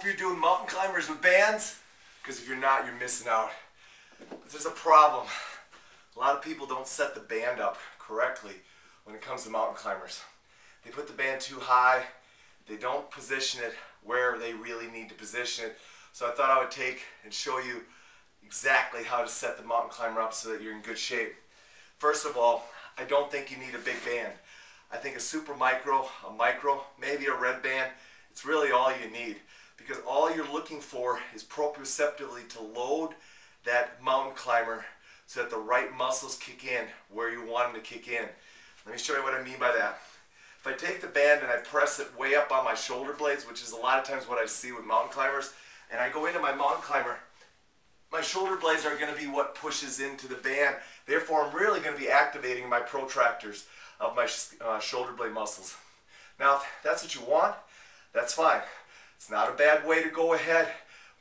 hope you're doing mountain climbers with bands, because if you're not, you're missing out. But there's a problem. A lot of people don't set the band up correctly when it comes to mountain climbers. They put the band too high. They don't position it where they really need to position it. So I thought I would take and show you exactly how to set the mountain climber up so that you're in good shape. First of all, I don't think you need a big band. I think a super micro, a micro, maybe a red band, it's really all you need, because all you're looking for is proprioceptively to load that mountain climber so that the right muscles kick in where you want them to kick in. Let me show you what I mean by that. If I take the band and I press it way up on my shoulder blades, which is a lot of times what I see with mountain climbers, and I go into my mountain climber, my shoulder blades are going to be what pushes into the band. Therefore, I'm really going to be activating my protractors of my shoulder blade muscles. Now, if that's what you want, that's fine. It's not a bad way to go ahead.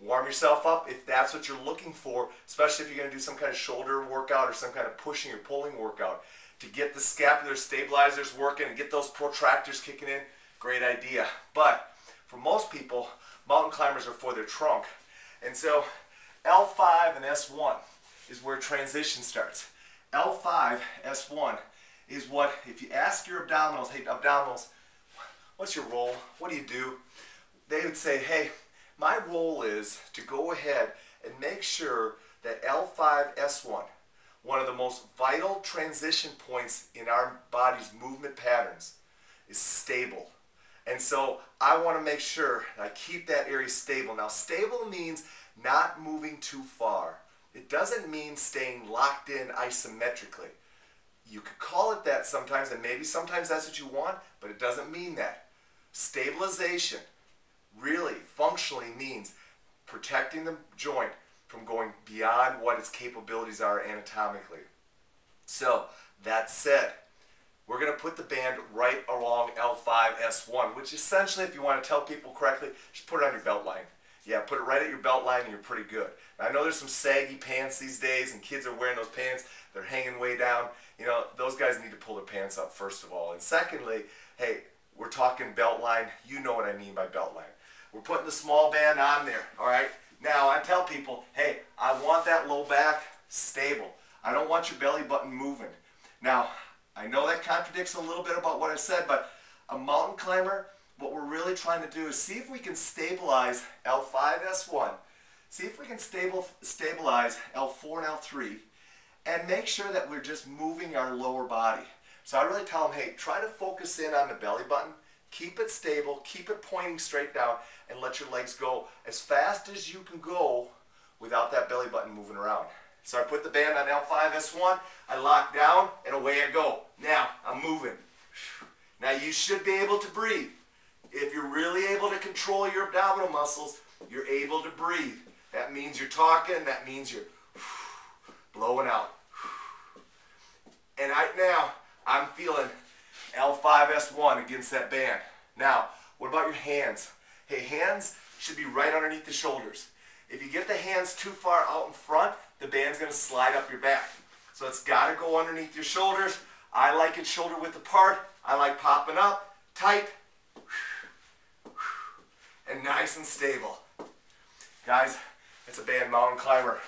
Warm yourself up if that's what you're looking for, especially if you're going to do some kind of shoulder workout or some kind of pushing or pulling workout. To get the scapular stabilizers working and get those protractors kicking in, great idea. But for most people, mountain climbers are for their trunk. And so L5 and S1 is where transition starts. L5, S1 is what, if you ask your abdominals, hey abdominals, what's your role? What do? They would say, hey, my role is to go ahead and make sure that L5, S1, one of the most vital transition points in our body's movement patterns, is stable. And so I want to make sure I keep that area stable. Now, stable means not moving too far. It doesn't mean staying locked in isometrically. You could call it that sometimes, and maybe sometimes that's what you want, but it doesn't mean that. Stabilization really functionally means protecting the joint from going beyond what its capabilities are anatomically. So, that said, we're going to put the band right along L5, S1, which essentially, if you want to tell people correctly, just put it on your belt line. Yeah, put it right at your belt line and you're pretty good. Now, I know there's some saggy pants these days and kids are wearing those pants, they're hanging way down. You know, those guys need to pull their pants up first of all. And secondly, hey, we're talking belt line. You know what I mean by belt line. We're putting the small band on there, all right? Now, I tell people, hey, I want that low back stable. I don't want your belly button moving. Now, I know that contradicts a little bit about what I said, but a mountain climber, what we're really trying to do is see if we can stabilize L5, S1, see if we can stabilize L4 and L3, and make sure that we're just moving our lower body. So I really tell them, hey, try to focus in on the belly button, keep it stable, keep it pointing straight down, and let your legs go as fast as you can go without that belly button moving around. So I put the band on L5, S1, I lock down, and away I go. Now, I'm moving. Now you should be able to breathe. If you're really able to control your abdominal muscles, you're able to breathe. That means you're talking, that means you're blowing out. And right now, I'm feeling L5, S1 against that band. Now, what about your hands? Hey, hands should be right underneath the shoulders. If you get the hands too far out in front, the band's going to slide up your back. So it's got to go underneath your shoulders. I like it shoulder width apart. I like popping up, tight, and nice and stable. Guys, it's a band mountain climber.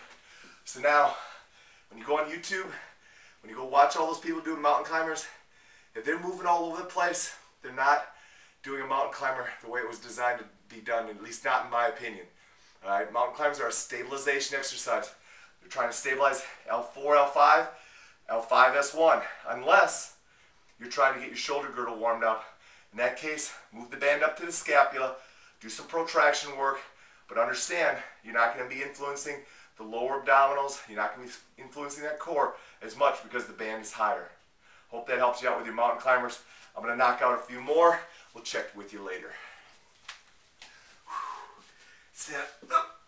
So now, when you go on YouTube, when you go watch all those people doing mountain climbers, if they're moving all over the place, they're not doing a mountain climber the way it was designed to be done, at least not in my opinion. All right, mountain climbers are a stabilization exercise. They're trying to stabilize L4, L5, L5, S1, unless you're trying to get your shoulder girdle warmed up. In that case, move the band up to the scapula, do some protraction work, but understand you're not going to be influencing the lower abdominals, you're not going to be influencing that core as much because the band is higher. Hope that helps you out with your mountain climbers. I'm going to knock out a few more. We'll check with you later. Set up.